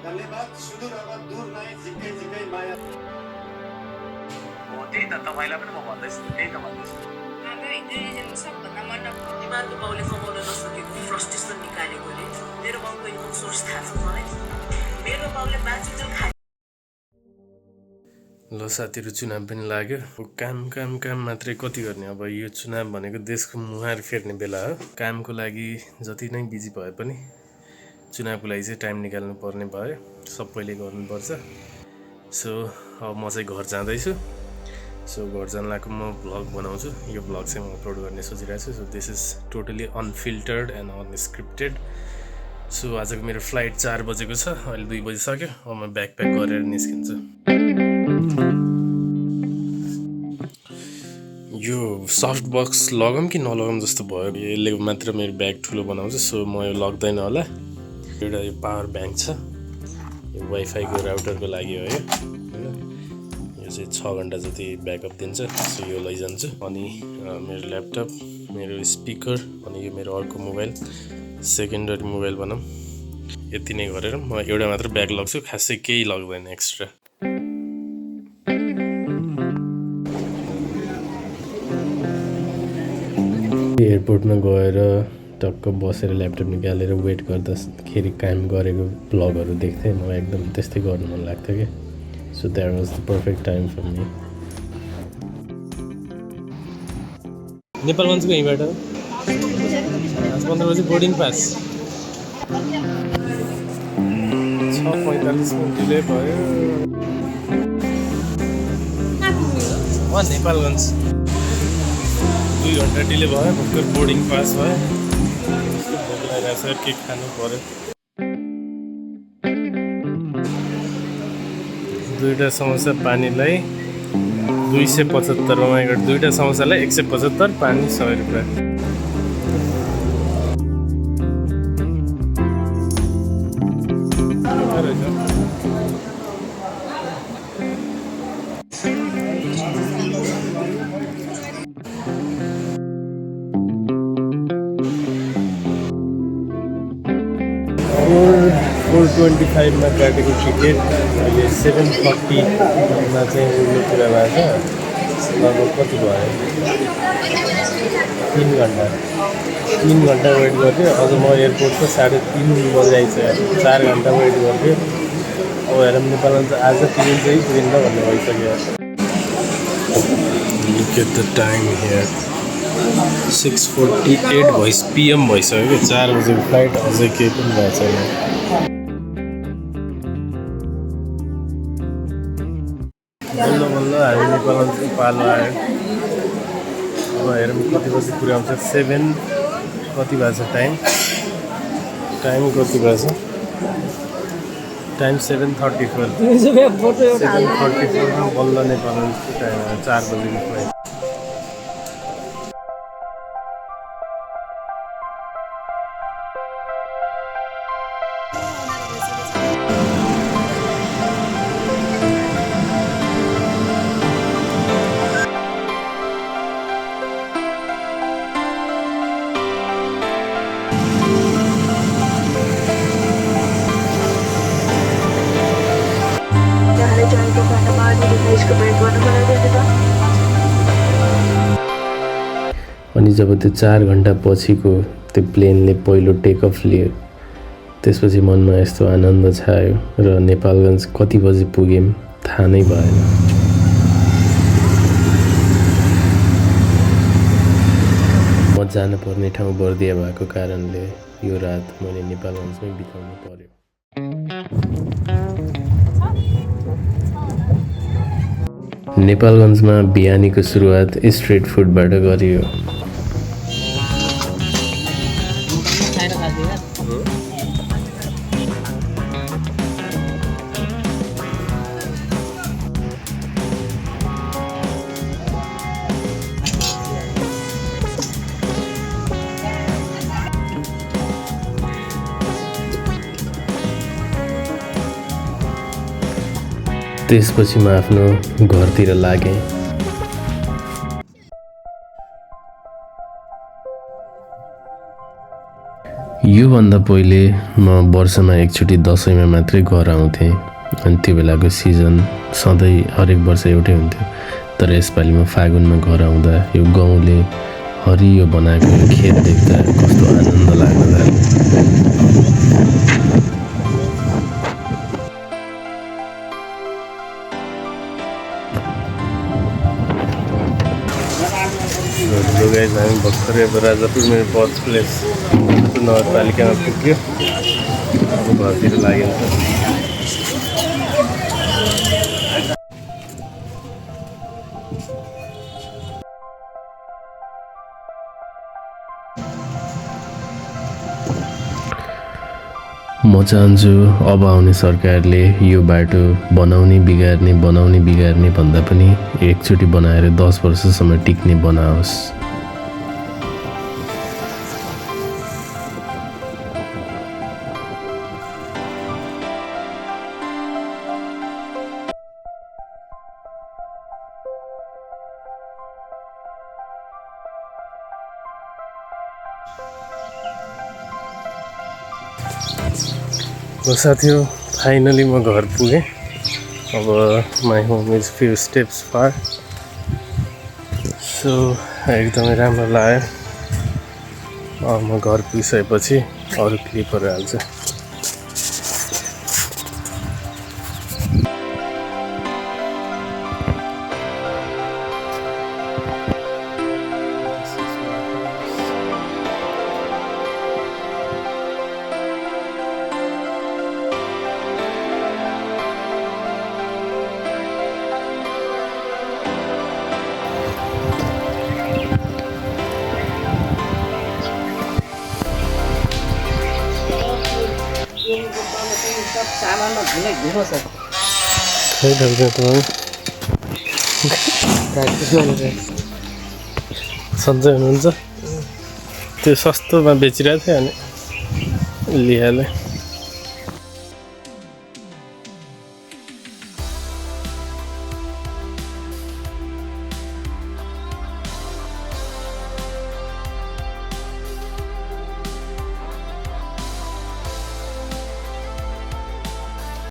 धन्यवाद सुदूर अब दूर नए झिकै झिकै माया हो त्यही त तपाईँलाई पनि म भन्दैछु त्यही त भन्दैछु हाम्रो हिन्दू रिलिजनमा सबभन्दा मन तिमीहरूको बाउले कमाउन नसकेको फ्रस्ट्रेसन निकालेकोले मेरो बाउको इन्कम सोर्स थाहा छ मलाई मेरो बाउले बाँचिन्जेल खाए ल साथीहरू चुनाव पनि लाग्यो काम काम काम मात्रै कति गर्ने अब यो चुनाव भनेको देशको मुहार फेर्ने बेला हो कामको लागि जति नै बिजी भए पनि चुनावको लागि चाहिँ टाइम निकाल्नु पर्ने भयो सबैले गर्नुपर्छ सो अब म चाहिँ घर जाँदैछु सो घर जान लागेको म भ्लग बनाउँछु यो भ्लग चाहिँ म अपलोड गर्ने सोचिरहेको छु so this is totally unfiltered and unscripted so आजको मेरो फ्लाइट 4 बजेको छ अहिले 2 बजिसक्यो अब म ब्याकप्याक गरेर निस्किन्छु यो सफ्ट बक्स लगौँ कि नलगाउँ जस्तो भयो यसले मात्र मेरो ब्याग ठुलो बनाउँछ सो म यो लग्दैन होला एउटा यो पावर ब्याङ्क छ यो वाइफाईको राउटरको लागि हो यो चाहिँ 6 घन्टा जति ब्याकअप दिन्छ सो यो लैजान्छु अनि मेरो ल्यापटप मेरो स्पिकर अनि यो मेरो अर्को मोबाइल सेकेन्डरी मोबाइल भनौँ यति नै गरेर म एउटा मात्र ब्याग लग्छु खासै केही लग्दैन एक्स्ट्रा एयरपोर्टमा गएर टक्क बसेर ल्यापटप निकालेर वेट गर्दाखेरि काम गरेको भ्लगहरू देख्थेँ मलाई एकदम त्यस्तै गर्नु मन लाग्थ्यो क्या so that was the perfect time for me नेपालगञ्जको यहीँबाट 15 बजी बोर्डिङ पास 6:45 डिले भयो नेपालगञ्ज 2 घन्टा डिले भयो भर्खर बोर्डिङ पास भयो भोक लागिरहेको छ के खानु पर्यो दुईवटा समोसा पानीलाई 275 माइगट दुईवटा समोसालाई 175 पानी 100 रुपियाँ फोर 425 में काटेको टिकट अहिले 7:30 चाहिँ उड्ने कुरा भएको छ लगभग कति भयो 3 घन्टा 3 घन्टा वेट गर्थ्यो अझ म एयरपोर्टको 3:30 बजिरहेको छ 4 घन्टा वेट गर्थ्यो अब हेरौँ नेपालमा चाहिँ आज पुगिन्छ कि पुगिन्न भन्ने भइसक्यो Look at the time here 6:48 PM भइसक्यो 4 बजेको फ्लाइट अझै केही पनि भएको छैन बल्ल बल्ल हामी नेपालमा चाहिँ पालो आयो अब हेरौँ कति बजी पुऱ्याउँछ 7 कति भएको छ टाइम कति भएको छ टाइम 7:34 7:34 बल्ल नेपालमा टाइम 4 बजेको फ्लाइट अनि जब त्यो 4 घन्टा पछिको त्यो प्लेनले पहिलो टेक अफ लियो त्यसपछि मनमा यस्तो आनन्द छायो र नेपालगञ्ज कति बजी पुग्यौँ थाहा नै भएन म जानुपर्ने ठाउँ बर्दिया भएको कारणले यो रात मैले नेपालगञ्जमै बिताउनु पर्यो नेपालगञ्जमा बिहानीको सुरुवात स्ट्रिट फुडबाट गरियो त्यसपछि म आफ्नो घरतिर लागेँ। योभन्दा पहिले म वर्षमा एकचोटि दसैँमा मात्रै घर आउँथेँ अनि त्यो बेलाको सिजन सधैँ हरेक वर्ष एउटै हुन्थ्यो। तर यसपालि म फागुनमा घर आउँदा यो गाउँले हरियो बनाएको यो खेत देख्दा कस्तो आनन्द लाग्न थाल्यो। गाइज हामी भर्खरै अब राजापुर मेरो बर्थ प्लेस नगरपालिकामा पुग्यो। अब घरतिर लागिन्छ। म चाहन्छु अब आउने सरकारले यो बाटो बनाउने बिगार्ने भन्दा पनि एकचोटि बनाएर 10 वर्षसम्म टिक्ने बनाओस्। साथीहरू फाइनली म घर पुगेँ। अब my home is few steps far. So एकदमै राम्रो लाग्यो। म घर पुगिसकेपछि अरू क्लिपहरू हाल्छु। सन्चै हुनुहुन्छ? त्यो सस्तोमा बेचिरहेको थियो अनि लिइहालेँ।